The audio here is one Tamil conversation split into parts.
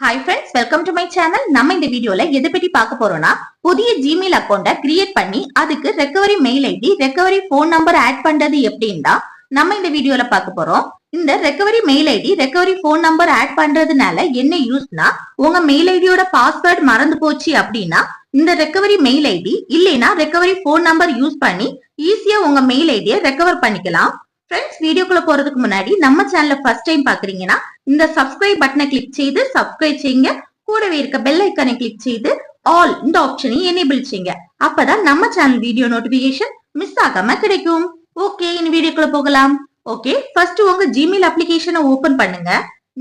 Hi friends, welcome to my channel. நம்ம இந்த வீடியோல எதை பத்தி பார்க்க போறோம்னா புதிய ஜிமெயில் அக்கவுண்ட கிரியேட் பண்ணி அதுக்கு recovery mail ID recovery phone number add பண்றது எப்படின்னு தான் நம்ம இந்த வீடியோல பார்க்க போறோம். இந்த recovery mail ID recovery phone number add பண்றதுனால என்ன யூஸ்னா உங்க மெயில் ஐடியோட பாஸ்வேர்ட் மறந்து போச்சு அப்படின்னா இந்த ரெக்கவரி மெயில் ஐடி இல்லைன்னா ரெக்கவரி போன் நம்பர் யூஸ் பண்ணி ஈஸியா உங்க மெயில் ஐடியை ரெக்கவர் பண்ணிக்கலாம். ஃப்ரெண்ட்ஸ், வீடியோக்குள்ள போறதுக்கு முன்னாடி நம்ம சேனலை ஃபர்ஸ்ட் டைம் பாக்குறீங்கன்னா இந்த சப்ஸ்கிரைப் பட்டனை கிளிக் செய்து சப்ஸ்கிரைப் செய்யுங்க. கூடவே இருக்க பெல் ஐக்கானை கிளிக் செய்து ஆல் இந்த ஆப்ஷனை எனேபிள் செய்யுங்க. அப்பதான் நம்ம சேனல் வீடியோ நோட்டிபிகேஷன் மிஸ் ஆகாம கிடைக்கும். ஓகே, இந்த வீடியோக்குள்ள போகலாம். ஓகே, ஃபர்ஸ்ட் உங்க ஜிமெயில் அப்ளிகேஷனை ஓபன் பண்ணுங்க.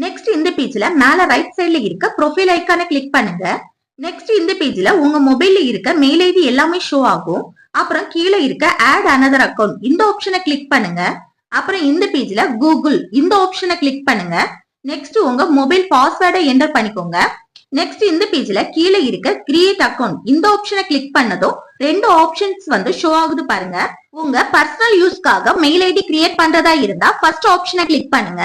நெக்ஸ்ட் இந்த பேஜ்ல மேல ரைட் சைடுல இருக்க ப்ரொஃபைல் ஐக்கானை கிளிக் பண்ணுங்க. நெக்ஸ்ட் இந்த பேஜ்ல உங்க மொபைல்ல இருக்க மெயில் ஐடி எல்லாமே ஷோ ஆகும். அப்புறம் கீழே இருக்க ஆட் அனதர் அக்கவுண்ட் இந்த ஆப்ஷனை கிளிக் பண்ணுங்க. அப்புறம் இந்த பேஜ்ல கூகுள் இந்த ஆப்ஷனை கிளிக் பண்ணுங்க. நெக்ஸ்ட் உங்க மொபைல் பாஸ்வேர்டை என்டர் பண்ணிக்கோங்க. நெக்ஸ்ட் இந்த பேஜ்ல கீழே இருக்க கிரியேட் அக்கவுண்ட் இந்த ஆப்ஷனை கிளிக் பண்ணதும் ரெண்டு ஆப்ஷன்ஸ் வந்து ஷோ ஆகுது பாருங்க. உங்க பர்சனல் யூஸ்க்காக மெயில் ஐடி கிரியேட் பண்றதா இருந்தா ஃபர்ஸ்ட் ஆப்ஷனை கிளிக் பண்ணுங்க.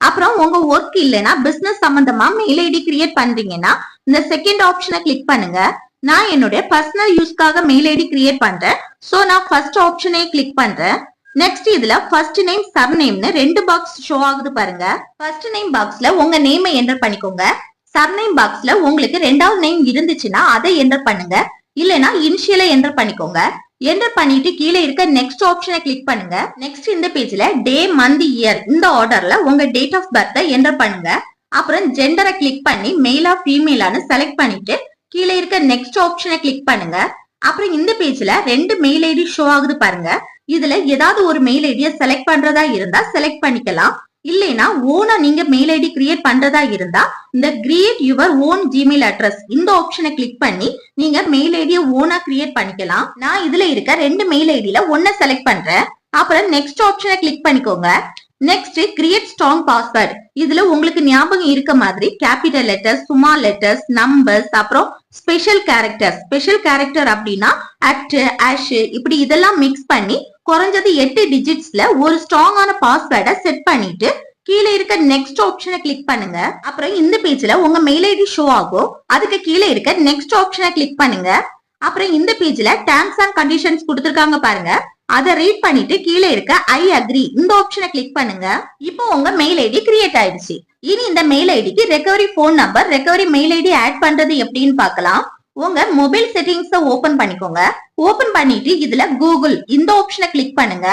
அப்புறம் உங்க ஒர்க் இல்லைன்னா பிசினஸ் சம்பந்தமா மெயில் ஐடி கிரியேட் பண்றீங்கன்னா இந்த செகண்ட் ஆப்ஷனை கிளிக் பண்ணுங்க. நான் என்னுடைய பர்சனல் யூஸ்க்காக மெயில் ஐடி கிரியேட் பண்றேன், சோ நான் ஃபர்ஸ்ட் ஆப்ஷனை கிளிக் பண்றேன். நெக்ஸ்ட் இதுல ஃபர்ஸ்ட் நேம் சர்நேம்னு ரெண்டு பாக்ஸ் ஷோ ஆகுது பாருங்க. ஃபர்ஸ்ட் நேம் பாக்ஸ்ல உங்க நேமை என்டர் பண்ணிக்கோங்க. சர்நேம் பாக்ஸ்ல உங்களுக்கு ரெண்டாவது நேம் இருந்துச்சுன்னா அதை என்டர் பண்ணுங்க. இல்லனா இனிஷியலை என்டர் பண்ணிக்கோங்க. என்டர் பண்ணிட்டு கீழே இருக்க நெக்ஸ்ட் ஆப்ஷனை கிளிக் பண்ணுங்க. நெக்ஸ்ட் இந்த பேஜ்ல டே மந்த் இயர் இந்த ஆர்டர்ல உங்க டேட் ஆஃப் பர்த்தை என்டர் பண்ணுங்க. அப்புறம் ஜெண்டரை கிளிக் பண்ணி மெயிலா ஃபீமேலான்னு செலக்ட் பண்ணிட்டு கீழே இருக்க நெக்ஸ்ட் ஆப்ஷனை கிளிக் பண்ணுங்க. அப்புறம் இந்த பேஜ்ல ரெண்டு மெயில் ஐடி ஷோ ஆகுது பாருங்க. இதுல ஏதாவது ஒரு மெயில் ஐடியை செலக்ட் பண்றதா இருந்தா செலக்ட் பண்ணிக்கலாம். இல்லைன்னா ஓனா நீங்க மெயில் ஐடி கிரியேட் பண்றதா இருந்தா இந்த create your own Gmail address இந்த ஆப்ஷனை கிளிக் பண்ணி நீங்க மெயில் ஐடியை ஓனா கிரியேட் பண்ணிக்கலாம். நான் இதுல இருக்க ரெண்டு மெயில் ஐடியில ஒன்ன செலக்ட் பண்றேன். அப்புறம் நெக்ஸ்ட் ஆப்ஷனை கிளிக் பண்ணிக்கோங்க. Next create strong password. இதுல உங்களுக்கு ஞாபகம் இருக்க மாதிரி capital letters, small letters, numbers, அப்புறம் ஸ்பெஷல் கேரக்டர் அப்படின்னா அட், ஆஷ் இப்படி இதெல்லாம் மிக்ஸ் பண்ணி குறைஞ்சது 8 டிஜிட்ஸ்ல ஒரு ஸ்ட்ராங்கான பாஸ்வேர்டை செட் பண்ணிட்டு கீழே இருக்க நெக்ஸ்ட் ஆப்ஷனை கிளிக் பண்ணுங்க. அப்புறம் இந்த பேஜ்ல உங்க மெயில் ஐடி ஷோ ஆகும். அதுக்கு கீழே இருக்க நெக்ஸ்ட் ஆப்ஷனை கிளிக் பண்ணுங்க. அப்புறம் இந்த பேஜ்ல டேர்ம்ஸ் அண்ட் கண்டிஷன்ஸ் கொடுத்திருக்காங்க பாருங்க. அதை ரீட் பண்ணிட்டு கீழே இருக்க ஐ அக்ரி இந்த ஆப்ஷனை கிளிக் பண்ணுங்க. இப்போ உங்க மெயில் ஐடி கிரியேட் ஆயிடுச்சு. இனி இந்த மெயில் ஐடிக்கு recovery phone number recovery mail ID add பண்றது எப்படின்னு பார்க்கலாம். உங்க மொபைல் செட்டிங்ஸ் ஓபன் பண்ணிக்கோங்க. ஓபன் பண்ணிட்டு இதுல கூகுள் இந்த ஆப்ஷனை கிளிக் பண்ணுங்க.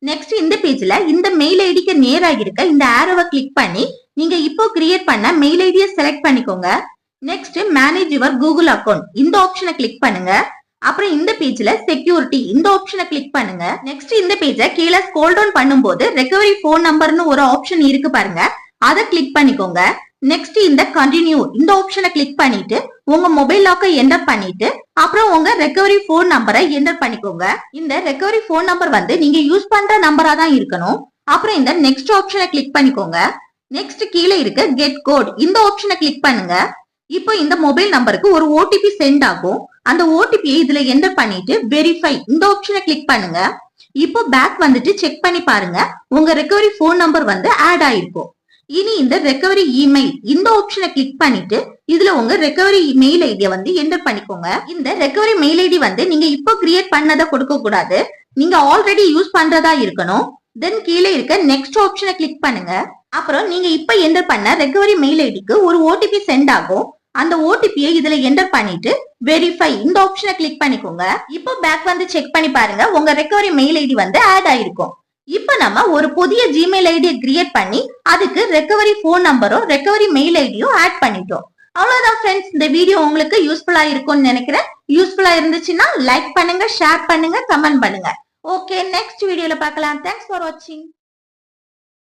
நெக்ஸ்ட் இந்த பேஜ்ல இந்த மெயில் ஐடிக்கு நேரா இருக்க இந்த ஆரோவை கிளிக் பண்ணி நீங்க இப்போ கிரியேட் பண்ண மெயில் ஐடியை செலக்ட் பண்ணிக்கோங்க. Next manage your Google account இந்த ஆப்ஷனை கிளிக் பண்ணுங்க. அப்புறம் இந்த பேஜ்ல செக்யூரிட்டி இந்த ஆப்ஷனை கிளிக் பண்ணுங்க. நெக்ஸ்ட் இந்த பேஜ கீழே ஸ்க்ரோல் டவுன் பண்ணும்போது ரெக்கவரி போன் நம்பர்னு ஒரு ஆப்ஷன் இருக்கு பாருங்க, அதை கிளிக் பண்ணிக்கோங்க. நெக்ஸ்ட் இந்த கண்டினியூ இந்த ஆப்ஷனை கிளிக் பண்ணிட்டு உங்க மொபைல் லாக்கை என்டர் பண்ணிட்டு அப்புறம் உங்க ரெக்கவரி போன் நம்பரை என்டர் பண்ணிக்கோங்க. இந்த ரெக்கவரி போன் நம்பர் வந்து நீங்க யூஸ் பண்ற நம்பரா தான் இருக்கணும். அப்புறம் இந்த நெக்ஸ்ட் ஆப்ஷனை கிளிக் பண்ணிக்கோங்க. நெக்ஸ்ட் கீழே இருக்க கெட் கோட் இந்த ஆப்ஷனை கிளிக் பண்ணுங்க. இப்போ இந்த மொபைல் நம்பருக்கு ஒரு ஓடிபி சென்ட் ஆகும். அந்த ஓடிபியை இதுல என்டர் பண்ணிட்டு வெரிஃபை இந்த ஆப்ஷனை கிளிக் பண்ணுங்க. இப்போ பேக் வந்துட்டு செக் பண்ணி பாருங்க, உங்க ரெக்கவரி போன் நம்பர் வந்து ஆட் ஆயிருக்கும். இனி இந்த ரெக்கவரி இமெயில் இந்த ஆப்ஷனை கிளிக் பண்ணிட்டு இதுல உங்க ரெக்கவரி மெயில் ஐடியை வந்து என்டர் பண்ணிக்கோங்க. இந்த ரெக்கவரி மெயில் ஐடி வந்து நீங்க இப்போ கிரியேட் பண்ணதை கொடுக்க கூடாது, நீங்க ஆல்ரெடி யூஸ் பண்றதா இருக்கணும். தென் கீழே இருக்க நெக்ஸ்ட் ஆப்ஷனை கிளிக் பண்ணுங்க. அப்புறம் நீங்க இப்ப என்டர் பண்ண ரெக்கவரி மெயில் ஐடிக்கு ஒரு ஓடிபி சென்ட் ஆகும். அந்த ஓடிபியை இதுல என்டர் பண்ணிட்டு வெரிஃபை இந்த ஆப்ஷனை கிளிக் பண்ணிக்கோங்க. இப்போ பேக் வந்து செக் பண்ணி பாருங்க, உங்க ரெக்கவரி மெயில் ஐடி வந்து ஆட் ஆயிருக்கும். இப்ப நம்ம ஒரு புதிய ஜிமெயில் ஐடியை கிரியேட் பண்ணி அதுக்கு ரெக்கவரி போன் நம்பரும் ரெக்கவரி மெயில் ஐடியும் ஆட் பண்ணிட்டோம். அவ்வளவுதான் ஃப்ரெண்ட்ஸ், இந்த வீடியோ உங்களுக்கு யூஸ்ஃபுல்லா இருக்கும்னு நினைக்கிறேன். யூஸ்ஃபுல்லா இருந்துச்சுன்னா லைக் பண்ணுங்க, ஷேர் பண்ணுங்க, கமெண்ட் பண்ணுங்க. ஓகே, நெக்ஸ்ட் வீடியோல பார்க்கலாம். தேங்க்ஸ் ஃபார் வாட்சிங்.